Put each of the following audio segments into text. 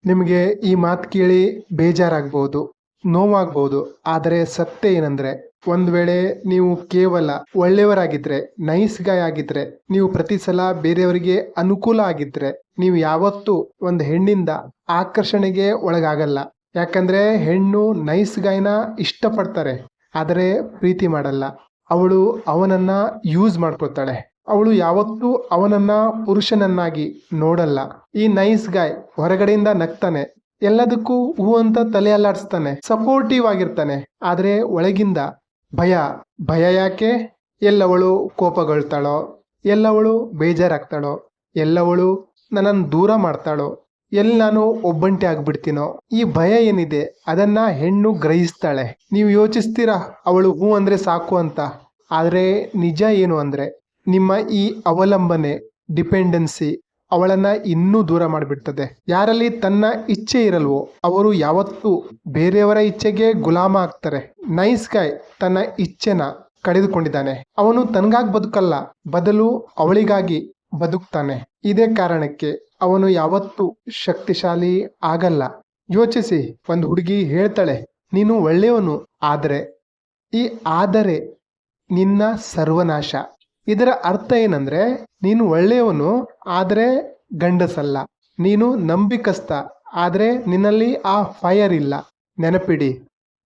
ನಿಮಗೆ ಈ ಮಾತು ಕೇಳಿ ಬೇಜಾರಾಗ್ಬೋದು, ನೋವಾಗ್ಬೋದು. ಆದರೆ ಸತ್ಯ ಏನಂದ್ರೆ, ಒಂದ್ ವೇಳೆ ನೀವು ಕೇವಲ ಒಳ್ಳೆಯವರಾಗಿದ್ರೆ, ನೈಸ್ ಗಾಯ್ ಆಗಿದ್ರೆ, ನೀವು ಪ್ರತಿ ಸಲ ಬೇರೆಯವರಿಗೆ ಅನುಕೂಲ ಆಗಿದ್ರೆ, ನೀವು ಯಾವತ್ತೂ ಒಂದು ಹೆಣ್ಣಿಂದ ಆಕರ್ಷಣೆಗೆ ಒಳಗಾಗಲ್ಲ. ಯಾಕಂದ್ರೆ ಹೆಣ್ಣು ನೈಸ್ ಗಾಯ್ನ ಇಷ್ಟಪಡ್ತಾರೆ, ಆದರೆ ಪ್ರೀತಿ ಮಾಡಲ್ಲ. ಅವಳು ಅವನನ್ನ ಯೂಸ್ ಮಾಡ್ಕೊಳ್ತಾಳೆ. ಅವಳು ಯಾವತ್ತೂ ಅವನನ್ನ ಪುರುಷನನ್ನಾಗಿ ನೋಡಲ್ಲ. ಈ ನೈಸ್ ಗಾಯ್ ಹೊರಗಡೆಯಿಂದ ನಗ್ತಾನೆ, ಎಲ್ಲದಕ್ಕೂ ಹೂ ಅಂತ ತಲೆ ಅಲ್ಲಾಡಿಸ್ತಾನೆ, ಸಪೋರ್ಟಿವ್ ಆಗಿರ್ತಾನೆ. ಆದ್ರೆ ಒಳಗಿಂದ ಭಯ. ಭಯ ಯಾಕೆ? ಎಲ್ಲವಳು ಕೋಪಗೊಳ್ತಾಳೋ, ಎಲ್ಲವಳು ಬೇಜಾರಾಗ್ತಾಳೋ, ಎಲ್ಲವಳು ನನ್ನನ್ನು ದೂರ ಮಾಡ್ತಾಳೋ, ಎಲ್ಲಿ ನಾನು ಒಬ್ಬಂಟಿ ಆಗ್ಬಿಡ್ತೀನೋ. ಈ ಭಯ ಏನಿದೆ ಅದನ್ನ ಹೆಣ್ಣು ಗ್ರಹಿಸ್ತಾಳೆ. ನೀವು ಯೋಚಿಸ್ತೀರಾ ಅವಳು ಹೂ ಅಂದ್ರೆ ಸಾಕು ಅಂತ. ಆದ್ರೆ ನಿಜ ಏನು ಅಂದ್ರೆ, ನಿಮ್ಮ ಈ ಅವಲಂಬನೆ, ಡಿಪೆಂಡೆನ್ಸಿ ಅವಳನ್ನ ಇನ್ನೂ ದೂರ ಮಾಡಿಬಿಡ್ತದೆ. ಯಾರಲ್ಲಿ ತನ್ನ ಇಚ್ಛೆ ಇರಲ್ವೋ ಅವರು ಯಾವತ್ತೂ ಬೇರೆಯವರ ಇಚ್ಛೆಗೆ ಗುಲಾಮ ಆಗ್ತಾರೆ. ನೈಸ್ ಗಾಯ್ ತನ್ನ ಇಚ್ಛೆನ ಕಳೆದುಕೊಂಡಿದ್ದಾನೆ. ಅವನು ತನಗಾಗಿ ಬದುಕಲ್ಲ, ಬದಲು ಅವಳಿಗಾಗಿ ಬದುಕ್ತಾನೆ. ಇದೇ ಕಾರಣಕ್ಕೆ ಅವನು ಯಾವತ್ತೂ ಶಕ್ತಿಶಾಲಿ ಆಗಲ್ಲ. ಯೋಚಿಸಿ, ಒಂದು ಹುಡುಗಿ ಹೇಳ್ತಾಳೆ, ನೀನು ಒಳ್ಳೆಯವನು, ಆದರೆ ಈ ಆದರೆ ನಿನ್ನ ಸರ್ವನಾಶ. ಇದರ ಅರ್ಥ ಏನಂದ್ರೆ, ನೀನು ಒಳ್ಳೆಯವನು ಆದರೆ ಗಂಡಸಲ್ಲ, ನೀನು ನಂಬಿಕಸ್ತ ಆದರೆ ನಿನ್ನಲ್ಲಿ ಆ ಫೈರ್ ಇಲ್ಲ. ನೆನಪಿಡಿ,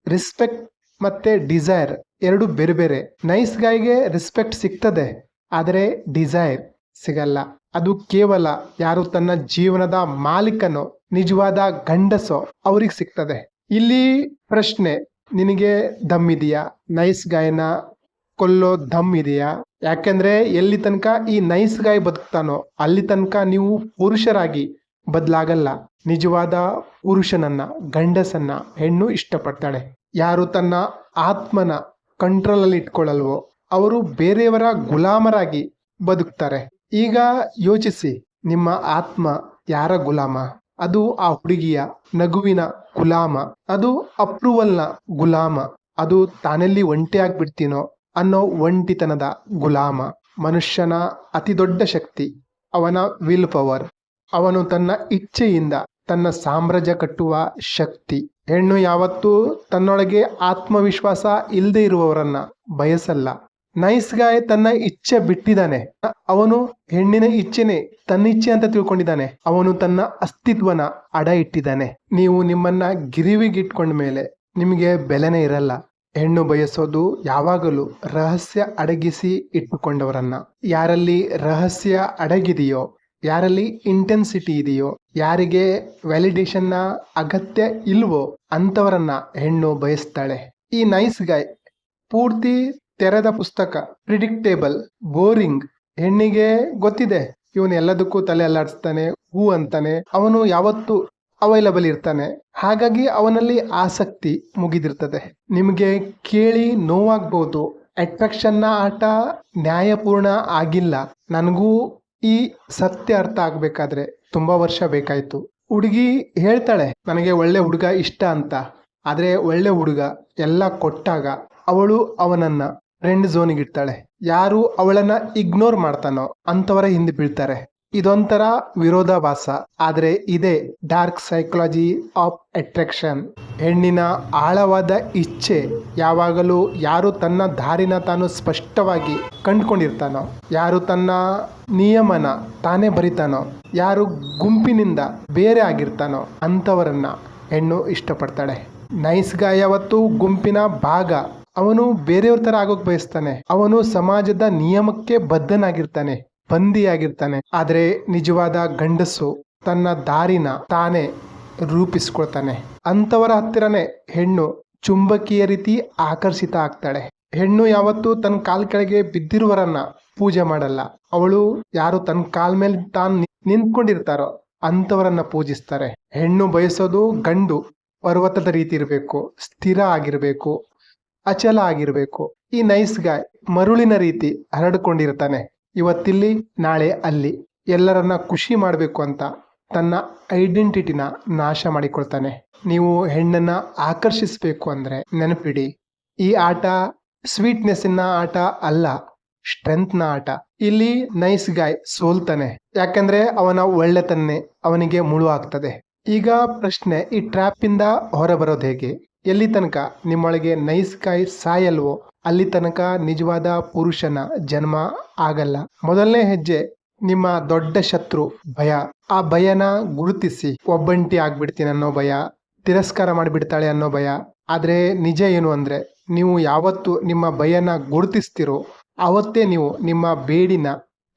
ರೆಸ್ಪೆಕ್ಟ್ ಮತ್ತೆ ಡಿಸೈರ್ ಎರಡು ಬೇರೆ ಬೇರೆ. ನೈಸ್ ಗಾಯ್ಗೆ ರೆಸ್ಪೆಕ್ಟ್ ಸಿಗ್ತದೆ, ಆದರೆ ಡಿಸೈರ್ ಸಿಗಲ್ಲ. ಅದು ಕೇವಲ ಯಾರು ತನ್ನ ಜೀವನದ ಮಾಲೀಕನೋ, ನಿಜವಾದ ಗಂಡಸೋ ಅವ್ರಿಗೆ ಸಿಗ್ತದೆ. ಇಲ್ಲಿ ಪ್ರಶ್ನೆ, ನಿನಗೆ ದಮ್ ಇದೆಯಾ? ನೈಸ್ ಗಾಯನ ಕೊಲ್ಲೋ ದಮ್ ಇದೆಯಾ? ಯಾಕೆಂದ್ರೆ ಎಲ್ಲಿ ತನಕ ಈ ನೈಸ್ ಗಾಯ್ ಬದುಕ್ತಾನೋ ಅಲ್ಲಿ ತನಕ ನೀವು ಪುರುಷರಾಗಿ ಬದಲಾಗಲ್ಲ. ನಿಜವಾದ ಪುರುಷನನ್ನ, ಗಂಡಸನ್ನ ಹೆಣ್ಣು ಇಷ್ಟಪಡ್ತಾಳೆ. ಯಾರು ತನ್ನ ಆತ್ಮನ ಕಂಟ್ರೋಲ್ ಅಲ್ಲಿ ಇಟ್ಕೊಳ್ಳಲ್ವೋ ಅವರು ಬೇರೆಯವರ ಗುಲಾಮರಾಗಿ ಬದುಕ್ತಾರೆ. ಈಗ ಯೋಚಿಸಿ, ನಿಮ್ಮ ಆತ್ಮ ಯಾರ ಗುಲಾಮ? ಅದು ಆ ಹುಡುಗಿಯ ನಗುವಿನ ಗುಲಾಮ, ಅದು ಅಪ್ರೂವಲ್ನ ಗುಲಾಮ, ಅದು ತಾನೆಲ್ಲಿ ಒಂಟಿ ಆಗ್ಬಿಡ್ತೀನೋ ಅನ್ನೋ ಒಂಟಿತನದ ಗುಲಾಮ. ಮನುಷ್ಯನ ಅತಿ ದೊಡ್ಡ ಶಕ್ತಿ ಅವನ ವಿಲ್ ಪವರ್. ಅವನು ತನ್ನ ಇಚ್ಛೆಯಿಂದ ತನ್ನ ಸಾಮ್ರಾಜ್ಯ ಕಟ್ಟುವ ಶಕ್ತಿ. ಹೆಣ್ಣು ಯಾವತ್ತೂ ತನ್ನೊಳಗೆ ಆತ್ಮವಿಶ್ವಾಸ ಇಲ್ಲದೆ ಇರುವವರನ್ನ ಬಯಸಲ್ಲ. ನೈಸ್ ಗಾಯ್ ತನ್ನ ಇಚ್ಛೆ ಬಿಟ್ಟಿದ್ದಾನೆ. ಅವನು ಹೆಣ್ಣಿನ ಇಚ್ಛೆನೆ ತನ್ನ ಇಚ್ಛೆ ಅಂತ ತಿಳ್ಕೊಂಡಿದ್ದಾನೆ. ಅವನು ತನ್ನ ಅಸ್ತಿತ್ವನ ಅಡ ಇಟ್ಟಿದ್ದಾನೆ. ನೀವು ನಿಮ್ಮನ್ನ ಗಿರಿವಿಗಿಟ್ಕೊಂಡ ಮೇಲೆ ನಿಮಗೆ ಬೆಲೆನೇ ಇರಲ್ಲ. ಹೆಣ್ಣು ಬಯಸೋದು ಯಾವಾಗಲೂ ರಹಸ್ಯ ಅಡಗಿಸಿ ಇಟ್ಟುಕೊಂಡವರನ್ನ. ಯಾರಲ್ಲಿ ರಹಸ್ಯ ಅಡಗಿದೆಯೋ, ಯಾರಲ್ಲಿ ಇಂಟೆನ್ಸಿಟಿ ಇದೆಯೋ, ಯಾರಿಗೆ ವ್ಯಾಲಿಡೇಷನ್ನ ಅಗತ್ಯ ಇಲ್ವೋ ಅಂಥವರನ್ನ ಹೆಣ್ಣು ಬಯಸ್ತಾಳೆ. ಈ ನೈಸ್ ಗಾಯ್ ಪೂರ್ತಿ ತೆರೆದ ಪುಸ್ತಕ, ಪ್ರಿಡಿಕ್ಟೇಬಲ್, ಬೋರಿಂಗ್. ಹೆಣ್ಣಿಗೆ ಗೊತ್ತಿದೆ ಇವನು ಎಲ್ಲದಕ್ಕೂ ತಲೆ ಅಲ್ಲಾಡಿಸ್ತಾನೆ, ಹೂ ಅಂತಾನೆ, ಅವನು ಯಾವತ್ತೂ ಅವೈಲಬಲ್ ಇರ್ತಾನೆ. ಹಾಗಾಗಿ ಅವನಲ್ಲಿ ಆಸಕ್ತಿ ಮುಗಿದಿರ್ತದೆ. ನಿಮಗೆ ಕೇಳಿ ನೋವಾಗ್ಬೋದು, ಅಟ್ರಾಕ್ಷನ್ನ ಆಟ ನ್ಯಾಯಪೂರ್ಣ ಆಗಿಲ್ಲ. ನನಗೂ ಈ ಸತ್ಯ ಅರ್ಥ ಆಗ್ಬೇಕಾದ್ರೆ ತುಂಬಾ ವರ್ಷ ಬೇಕಾಯ್ತು. ಹುಡುಗಿ ಹೇಳ್ತಾಳೆ ನನಗೆ ಒಳ್ಳೆ ಹುಡುಗ ಇಷ್ಟ ಅಂತ. ಆದ್ರೆ ಒಳ್ಳೆ ಹುಡುಗ ಎಲ್ಲ ಕೊಟ್ಟಾಗ ಅವಳು ಅವನನ್ನ ಫ್ರೆಂಡ್ ಝೋನಿಗೆ ಇಡ್ತಾಳೆ. ಯಾರು ಅವಳನ್ನ ಇಗ್ನೋರ್ ಮಾಡ್ತಾನೋ ಅಂತವರ ಹಿಂದೆ ಬೀಳ್ತಾರೆ. ಇದೊಂಥರ ವಿರೋಧಾಭಾಸ. ಆದ್ರೆ ಇದೇ ಡಾರ್ಕ್ ಸೈಕಾಲಜಿ ಆಫ್ ಅಟ್ರಾಕ್ಷನ್. ಹೆಣ್ಣಿನ ಆಳವಾದ ಇಚ್ಛೆ ಯಾವಾಗಲೂ ಯಾರು ತನ್ನ ದಾರಿನ ತಾನು ಸ್ಪಷ್ಟವಾಗಿ ಕಂಡುಕೊಂಡಿರ್ತಾನೋ, ಯಾರು ತನ್ನ ನಿಯಮನ ತಾನೇ ಬರಿತಾನೋ, ಯಾರು ಗುಂಪಿನಿಂದ ಬೇರೆ ಆಗಿರ್ತಾನೋ ಅಂಥವರನ್ನ ಹೆಣ್ಣು ಇಷ್ಟಪಡ್ತಾಳೆ. ನೈಸ್ ಗಾಯ್ ಯಾವತ್ತು ಗುಂಪಿನ ಭಾಗ. ಅವನು ಬೇರೆಯವ್ರ ತರ ಆಗೋಕ್ ಬಯಸ್ತಾನೆ. ಅವನು ಸಮಾಜದ ನಿಯಮಕ್ಕೆ ಬದ್ಧನಾಗಿರ್ತಾನೆ, ಬಂದಿಯಾಗಿರ್ತಾನೆ. ಆದ್ರೆ ನಿಜವಾದ ಗಂಡಸು ತನ್ನ ದಾರಿನ ತಾನೇ ರೂಪಿಸ್ಕೊಳ್ತಾನೆ. ಅಂಥವರ ಹತ್ತಿರನೇ ಹೆಣ್ಣು ಚುಂಬಕೀಯ ರೀತಿ ಆಕರ್ಷಿತ ಆಗ್ತಾಳೆ. ಹೆಣ್ಣು ಯಾವತ್ತೂ ತನ್ನ ಕಾಲ್ ಕೆಳಗೆ ಬಿದ್ದಿರುವರನ್ನ ಪೂಜೆ ಮಾಡಲ್ಲ. ಅವಳು ಯಾರು ತನ್ನ ಕಾಲ್ ಮೇಲೆ ತಾನು ನಿಂತ್ಕೊಂಡಿರ್ತಾರೋ ಅಂಥವರನ್ನ ಪೂಜಿಸ್ತಾರೆ. ಹೆಣ್ಣು ಬಯಸೋದು ಗಂಡು ಪರ್ವತದ ರೀತಿ ಇರಬೇಕು, ಸ್ಥಿರ ಆಗಿರ್ಬೇಕು, ಅಚಲ ಆಗಿರ್ಬೇಕು. ಈ ನೈಸ್ ಗಾಯ್ ಮರುಳಿನ ರೀತಿ ಹರಡಿಕೊಂಡಿರ್ತಾನೆ. ಇವತ್ತಿಲ್ಲಿ ನಾಳೆ ಅಲ್ಲಿ, ಎಲ್ಲರನ್ನ ಖುಷಿ ಮಾಡಬೇಕು ಅಂತ ತನ್ನ ಐಡೆಂಟಿಟಿನ ನಾಶ ಮಾಡಿಕೊಳ್ತಾನೆ. ನೀವು ಹೆಣ್ಣನ್ನ ಆಕರ್ಷಿಸಬೇಕು ಅಂದ್ರೆ ನೆನಪಿಡಿ, ಈ ಆಟ ಸ್ವೀಟ್ನೆಸ್ಸಿನ ಆಟ ಅಲ್ಲ, ಸ್ಟ್ರೆಂತ್ನ ಆಟ. ಇಲ್ಲಿ ನೈಸ್ ಗಾಯ್ ಸೋಲ್ತಾನೆ, ಯಾಕಂದ್ರೆ ಅವನ ಒಳ್ಳೆತನ್ನೇ ಅವನಿಗೆ ಮುಳು ಆಗ್ತದೆ. ಈಗ ಪ್ರಶ್ನೆ, ಈ ಟ್ರ್ಯಾಪಿಂದ ಹೊರಬರೋದು ಹೇಗೆ? ಎಲ್ಲಿ ತನಕ ನಿಮ್ಮೊಳಗೆ ನೈಸ್ ಗಾಯ್ ಸಾಯಲ್ವೋ ಅಲ್ಲಿ ತನಕ ನಿಜವಾದ ಪುರುಷನ ಜನ್ಮ ಆಗಲ್ಲ. ಮೊದಲನೇ ಹೆಜ್ಜೆ ನಿಮ್ಮ ದೊಡ್ಡ ಶತ್ರು ಭಯ. ಆ ಭಯನ ಗುರುತಿಸಿ. ಒಬ್ಬಂಟಿ ಆಗ್ಬಿಡ್ತೀನಿ ಅನ್ನೋ ಭಯ, ತಿರಸ್ಕಾರ ಮಾಡಿಬಿಡ್ತಾಳೆ ಅನ್ನೋ ಭಯ. ಆದ್ರೆ ನಿಜ ಏನು ಅಂದ್ರೆ, ನೀವು ಯಾವತ್ತು ನಿಮ್ಮ ಭಯನ ಗುರುತಿಸ್ತಿರೋ ಅವತ್ತೇ ನೀವು ನಿಮ್ಮ ಬೇಡಿನ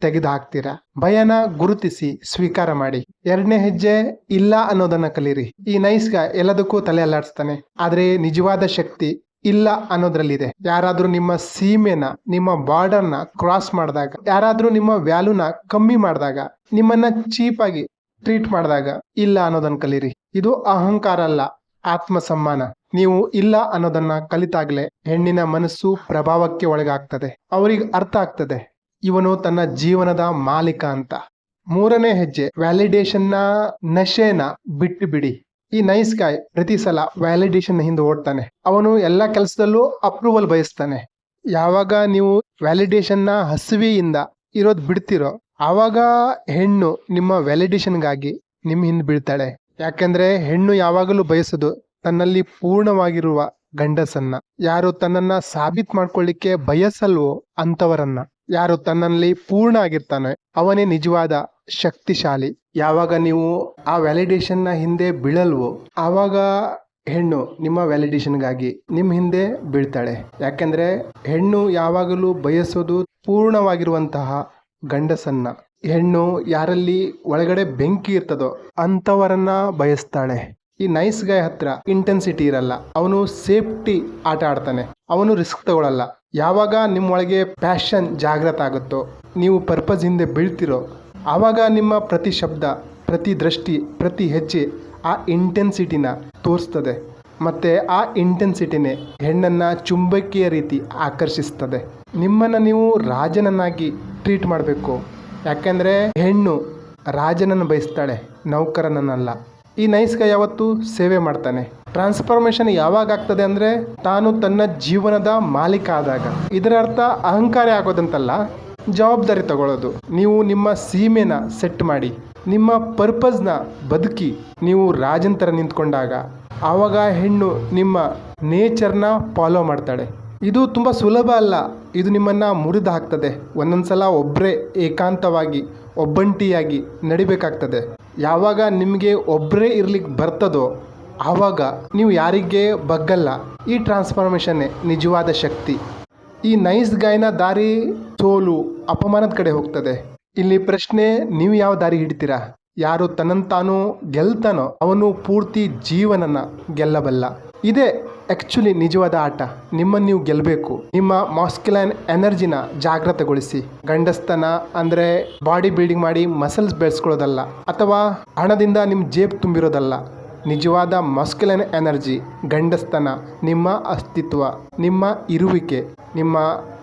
ತೆಗೆದು ಹಾಕ್ತೀರಾ. ಭಯನ ಗುರುತಿಸಿ ಸ್ವೀಕಾರ ಮಾಡಿ. ಎರಡನೇ ಹೆಜ್ಜೆ, ಇಲ್ಲ ಅನ್ನೋದನ್ನ ಕಲೀರಿ. ಈ ನೈಸ್ಗ ಎಲ್ಲದಕ್ಕೂ ತಲೆ ಅಲ್ಲಾಡಿಸ್ತಾನೆ, ಆದ್ರೆ ನಿಜವಾದ ಶಕ್ತಿ ಇಲ್ಲ ಅನ್ನೋದ್ರಲ್ಲಿದೆ. ಯಾರಾದ್ರೂ ನಿಮ್ಮ ಸೀಮೆನ, ನಿಮ್ಮ ಬಾರ್ಡರ್ನ ಕ್ರಾಸ್ ಮಾಡಿದಾಗ, ಯಾರಾದ್ರೂ ನಿಮ್ಮ ವ್ಯಾಲ್ಯೂನ ಕಮ್ಮಿ ಮಾಡಿದಾಗ, ನಿಮ್ಮನ್ನ ಚೀಪ್ ಆಗಿ ಟ್ರೀಟ್ ಮಾಡಿದಾಗ ಇಲ್ಲ ಅನ್ನೋದನ್ನ ಕಲೀರಿ. ಇದು ಅಹಂಕಾರ ಅಲ್ಲ, ಆತ್ಮಸಮ್ಮಾನ. ನೀವು ಇಲ್ಲ ಅನ್ನೋದನ್ನ ಕಲಿತಾಗ್ಲೇ ಹೆಣ್ಣಿನ ಮನಸ್ಸು ಪ್ರಭಾವಕ್ಕೆ ಒಳಗಾಗ್ತದೆ. ಅವರಿಗೆ ಅರ್ಥ ಆಗ್ತದೆ ಇವನು ತನ್ನ ಜೀವನದ ಮಾಲೀಕ ಅಂತ. ಮೂರನೇ ಹೆಜ್ಜೆ, ವ್ಯಾಲಿಡೇಷನ್ನ ನಶೆನ ಬಿಟ್ಟು ಬಿಡಿ. ಈ ನೈಸ್ ಗಾಯ್ ಪ್ರತಿ ಸಲ ವ್ಯಾಲಿಡೇಷನ್ ಹಿಂದೆ ಓಡ್ತಾನೆ. ಅವನು ಎಲ್ಲ ಕೆಲಸದಲ್ಲೂ ಅಪ್ರೂವಲ್ ಬಯಸ್ತಾನೆ. ಯಾವಾಗ ನೀವು ವ್ಯಾಲಿಡೇಷನ್ನ ಹಸಿವೆಯಿಂದ ಇರೋದು ಬಿಡ್ತಿರೋ ಆವಾಗ ಹೆಣ್ಣು ನಿಮ್ಮ ವ್ಯಾಲಿಡೇಷನ್ಗಾಗಿ ನಿಮ್ಮ ಹಿಂದೆ ಬೀಳ್ತಾಳೆ. ಯಾಕೆಂದ್ರೆ ಹೆಣ್ಣು ಯಾವಾಗಲೂ ಬಯಸೋದು ತನ್ನಲ್ಲಿ ಪೂರ್ಣವಾಗಿರುವ ಗಂಡಸನ್ನ. ಯಾರು ತನ್ನನ್ನ ಸಾಬೀತ್ ಮಾಡ್ಕೊಳ್ಳಿಕ್ಕೆ ಬಯಸಲ್ವೋ ಅಂತವರನ್ನ. ಯಾರು ತನ್ನಲ್ಲಿ ಪೂರ್ಣ ಆಗಿರ್ತಾನೆ ಅವನೇ ನಿಜವಾದ ಶಕ್ತಿಶಾಲಿ. ಯಾವಾಗ ನೀವು ಆ ವ್ಯಾಲಿಡೇಷನ್ನ ಹಿಂದೆ ಬೀಳಲ್ವೋ ಆವಾಗ ಹೆಣ್ಣು ನಿಮ್ಮ ವ್ಯಾಲಿಡೇಷನ್ಗಾಗಿ ನಿಮ್ಮ ಹಿಂದೆ ಬೀಳ್ತಾಳೆ. ಯಾಕೆಂದ್ರೆ ಹೆಣ್ಣು ಯಾವಾಗಲೂ ಬಯಸೋದು ಪೂರ್ಣವಾಗಿರುವಂತಹ ಗಂಡಸನ್ನ. ಹೆಣ್ಣು ಯಾರಲ್ಲಿ ಒಳಗಡೆ ಬೆಂಕಿ ಇರ್ತದೋ ಅಂತವರನ್ನ ಬಯಸ್ತಾಳೆ. ಈ ನೈಸ್ ಗಾಯ್ ಹತ್ರ ಇಂಟೆನ್ಸಿಟಿ ಇರಲ್ಲ. ಅವನು ಸೇಫ್ಟಿ ಆಟ ಆಡ್ತಾನೆ. ಅವನು ರಿಸ್ಕ್ ತಗೊಳ್ಳಲ್ಲ. ಯಾವಾಗ ನಿಮ್ಮೊಳಗೆ ಪ್ಯಾಷನ್ ಜಾಗೃತ ಆಗುತ್ತೋ, ನೀವು ಪರ್ಪಸ್ ಹಿಂದೆ ಬೀಳ್ತಿರೋ ಆವಾಗ ನಿಮ್ಮ ಪ್ರತಿ ಶಬ್ದ, ಪ್ರತಿ ದೃಷ್ಟಿ, ಪ್ರತಿ ಹೆಜ್ಜೆ ಆ ಇಂಟೆನ್ಸಿಟಿನ ತೋರಿಸ್ತದೆ. ಮತ್ತೆ ಆ ಇಂಟೆನ್ಸಿಟಿನೇ ಹೆಣ್ಣನ್ನ ಚುಂಬಕೀಯ ರೀತಿ ಆಕರ್ಷಿಸ್ತದೆ. ನಿಮ್ಮನ್ನು ನೀವು ರಾಜನನ್ನಾಗಿ ಟ್ರೀಟ್ ಮಾಡಬೇಕು. ಯಾಕೆಂದ್ರೆ ಹೆಣ್ಣು ರಾಜನನ್ನು ಬಯಸ್ತಾಳೆ, ನೌಕರನನ್ನಲ್ಲ. ಈ ನೈಸ್ ಗಾಯ್ ಯಾವತ್ತು ಸೇವೆ ಮಾಡ್ತಾನೆ. ಟ್ರಾನ್ಸ್ಫಾರ್ಮೇಶನ್ ಯಾವಾಗ ಆಗ್ತದೆ ಅಂದ್ರೆ ತಾನು ತನ್ನ ಜೀವನದ ಮಾಲೀಕ ಆದಾಗ. ಇದರ ಅರ್ಥ ಅಹಂಕಾರ ಆಗೋದಂತಲ್ಲ, ಜವಾಬ್ದಾರಿ ತಗೊಳ್ಳೋದು. ನೀವು ನಿಮ್ಮ ಸೀಮೆನ ಸೆಟ್ ಮಾಡಿ, ನಿಮ್ಮ ಪರ್ಪಸ್ನ ಬದುಕಿ, ನೀವು ರಾಜಂತರ ನಿಂತ್ಕೊಂಡಾಗ ಆವಾಗ ಹೆಣ್ಣು ನಿಮ್ಮ ನೇಚರ್ನ ಫಾಲೋ ಮಾಡ್ತಾಳೆ. ಇದು ತುಂಬ ಸುಲಭ ಅಲ್ಲ. ಇದು ನಿಮ್ಮನ್ನ ಮುರಿದು ಹಾಕ್ತದೆ. ಒಂದೊಂದ್ಸಲ ಒಬ್ಬರೇ ಏಕಾಂತವಾಗಿ ಒಬ್ಬಂಟಿಯಾಗಿ ನಡಿಬೇಕಾಗ್ತದೆ. ಯಾವಾಗ ನಿಮಗೆ ಒಬ್ಬರೇ ಇರ್ಲಿಕ್ಕೆ ಬರ್ತದೋ ಆವಾಗ ನೀವು ಯಾರಿಗೆ ಬಗ್ಗಲ್ಲ. ಈ ಟ್ರಾನ್ಸ್ಫಾರ್ಮೇಷನ್ನೇ ನಿಜವಾದ ಶಕ್ತಿ. ಈ ನೈಸ್ ಗಾಯ್ನ ದಾರಿ ಸೋಲು, ಅಪಮಾನದ ಕಡೆ ಹೋಗ್ತದೆ. ಇಲ್ಲಿ ಪ್ರಶ್ನೆ, ನೀವು ಯಾವ ದಾರಿ ಹಿಡಿತೀರಾ? ಯಾರು ತನ್ನಂತಾನು ಗೆಲ್ತಾನೋ ಅವನು ಪೂರ್ತಿ ಜೀವನನ ಗೆಲ್ಲಬಲ್ಲ. ಇದೇ ಆ್ಯಕ್ಚುಲಿ ನಿಜವಾದ ಆಟ. ನಿಮ್ಮನ್ನು ನೀವು ಗೆಲ್ಲಬೇಕು. ನಿಮ್ಮ ಮಾಸ್ಕ್ಯುಲೈನ್ ಎನರ್ಜಿನ ಜಾಗೃತಗೊಳಿಸಿ. ಗಂಡಸ್ತನ ಅಂದರೆ ಬಾಡಿ ಬಿಲ್ಡಿಂಗ್ ಮಾಡಿ ಮಸಲ್ಸ್ ಬೆಳೆಸ್ಕೊಳ್ಳೋದಲ್ಲ, ಅಥವಾ ಹಣದಿಂದ ನಿಮ್ಮ ಜೇಬ್ ತುಂಬಿರೋದಲ್ಲ. ನಿಜವಾದ ಮಾಸ್ಕ್ಯುಲೈನ್ ಎನರ್ಜಿ, ಗಂಡಸ್ತನ, ನಿಮ್ಮ ಅಸ್ತಿತ್ವ, ನಿಮ್ಮ ಇರುವಿಕೆ. ನಿಮ್ಮ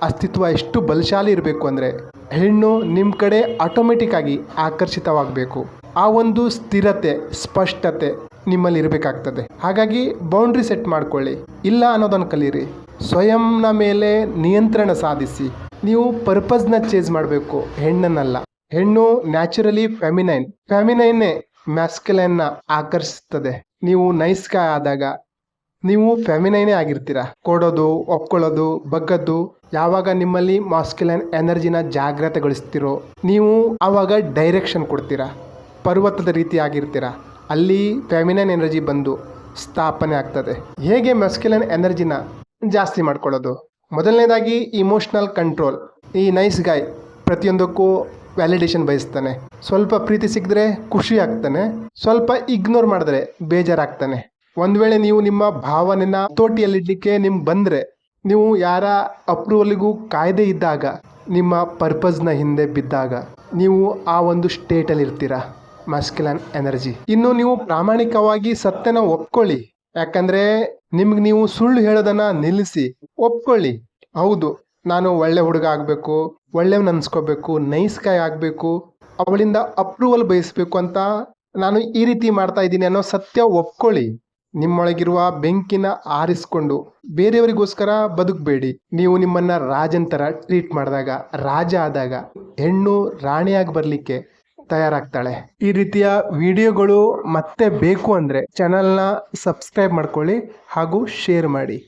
ಅಸ್ತಿತ್ವ ಎಷ್ಟು ಬಲಶಾಲಿ ಇರಬೇಕು ಅಂದರೆ ಹೆಣ್ಣು ನಿಮ್ಮ ಕಡೆ ಆಟೋಮೆಟಿಕ್ ಆಗಿ ಆಕರ್ಷಿತವಾಗಬೇಕು. ಆ ಒಂದು ಸ್ಥಿರತೆ, ಸ್ಪಷ್ಟತೆ ನಿಮ್ಮಲ್ಲಿ ಇರಬೇಕಾಗ್ತದೆ. ಹಾಗಾಗಿ ಬೌಂಡ್ರಿ ಸೆಟ್ ಮಾಡ್ಕೊಳ್ಳಿ. ಇಲ್ಲ ಅನ್ನೋದನ್ನು ಕಲೀರಿ. ಸ್ವಯಂನ ಮೇಲೆ ನಿಯಂತ್ರಣ ಸಾಧಿಸಿ. ನೀವು ಪರ್ಪಸ್ನ ಚೇಂಜ್ ಮಾಡಬೇಕು, ಹೆಣ್ಣನ್ನಲ್ಲ. ಹೆಣ್ಣು ನ್ಯಾಚುರಲಿ ಫ್ಯಾಮಿನೈನ್ನೇ ಮ್ಯಾಸ್ಕ್ಯುಲೈನ್ನ ಆಕರ್ಷಿಸ್ತದೆ. ನೀವು ನೈಸ್ ಗಾಯ್ ಆದಾಗ ನೀವು ಫೆಮಿನೈನೇ ಆಗಿರ್ತೀರ. ಕೊಡೋದು, ಒಪ್ಕೊಳ್ಳೋದು, ಬಗ್ಗದ್ದು. ಯಾವಾಗ ನಿಮ್ಮಲ್ಲಿ ಮಾಸ್ಕ್ಯುಲೈನ್ ಎನರ್ಜಿನ ಜಾಗೃತಗೊಳಿಸ್ತಿರೋ ನೀವು ಆವಾಗ ಡೈರೆಕ್ಷನ್ ಕೊಡ್ತೀರಾ. ಪರ್ವತದ ರೀತಿ ಆಗಿರ್ತೀರ. ಅಲ್ಲಿ ಫೆಮಿನೈನ್ ಎನರ್ಜಿ ಬಂದು ಸ್ಥಾಪನೆ ಆಗ್ತದೆ. ಹೇಗೆ ಮ್ಯಾಸ್ಕ್ಯುಲೈನ್ ಎನರ್ಜಿನ ಜಾಸ್ತಿ ಮಾಡ್ಕೊಳ್ಳೋದು? ಮೊದಲನೇದಾಗಿ ಇಮೋಷ್ನಲ್ ಕಂಟ್ರೋಲ್. ಈ ನೈಸ್ ಗಾಯ್ ಪ್ರತಿಯೊಂದಕ್ಕೂ ವ್ಯಾಲಿಡೇಷನ್ ಬಯಸ್ತಾನೆ. ಸ್ವಲ್ಪ ಪ್ರೀತಿ ಸಿಕ್ಕಿದ್ರೆ ಖುಷಿ ಆಗ್ತಾನೆ, ಸ್ವಲ್ಪ ಇಗ್ನೋರ್ ಮಾಡಿದ್ರೆ ಬೇಜಾರಾಗ್ತಾನೆ. ಒಂದು ವೇಳೆ ನೀವು ನಿಮ್ಮ ಭಾವನೆನ ತೋಟಿಯಲ್ಲಿಡ್ಲಿಕ್ಕೆ ನಿಮ್ಗೆ ಬಂದರೆ, ನೀವು ಯಾರ ಅಪ್ರೂವಲ್ಗೂ ಕಾಯ್ದೆ ಇದ್ದಾಗ, ನಿಮ್ಮ ಪರ್ಪಸ್ನ ಹಿಂದೆ ಬಿದ್ದಾಗ ನೀವು ಆ ಒಂದು ಸ್ಟೇಟಲ್ಲಿ ಇರ್ತೀರಾ, ಮ್ಯಾಸ್ಕ್ಯುಲೈನ್ ಎನರ್ಜಿ. ಇನ್ನು ನೀವು ಪ್ರಾಮಾಣಿಕವಾಗಿ ಸತ್ಯನ ಒಪ್ಕೊಳ್ಳಿ. ಯಾಕಂದರೆ ನಿಮ್ಗೆ ನೀವು ಸುಳ್ಳು ಹೇಳೋದನ್ನ ನಿಲ್ಲಿಸಿ ಒಪ್ಕೊಳ್ಳಿ. ಹೌದು, ನಾನು ಒಳ್ಳೆ ಹುಡುಗ ಆಗಬೇಕು, ಒಳ್ಳೆಯವನ್ನ ಅನ್ಸ್ಕೋಬೇಕು, ನೈಸ್ ಗಾಯ್ ಆಗಬೇಕು, ಅವಳಿಂದ ಅಪ್ರೂವಲ್ ಬಯಸಬೇಕು ಅಂತ ನಾನು ಈ ರೀತಿ ಮಾಡ್ತಾ ಇದ್ದೀನಿ ಅನ್ನೋ ಸತ್ಯ ಒಪ್ಕೊಳ್ಳಿ. ನಿಮ್ಮೊಳಗಿರುವ ಬೆಂಕಿನ ಆರಿಸ್ಕೊಂಡು ಬೇರೆಯವರಿಗೋಸ್ಕರ ಬದುಕಬೇಡಿ. ನೀವು ನಿಮ್ಮನ್ನ ರಾಜನ್ ಥರ ಟ್ರೀಟ್ ಮಾಡಿದಾಗ, ರಾಜ ಆದಾಗ, ಹೆಣ್ಣು ರಾಣಿಯಾಗಿ ಬರಲಿಕ್ಕೆ ತಯಾರಾಗ್ತಾಳೆ. ಈ ರೀತಿಯ ವಿಡಿಯೋಗಳು ಮತ್ತೆ ಬೇಕು ಅಂದರೆ ಚಾನಲ್ನ ಸಬ್ಸ್ಕ್ರೈಬ್ ಮಾಡ್ಕೊಳ್ಳಿ ಹಾಗೂ ಶೇರ್ ಮಾಡಿ.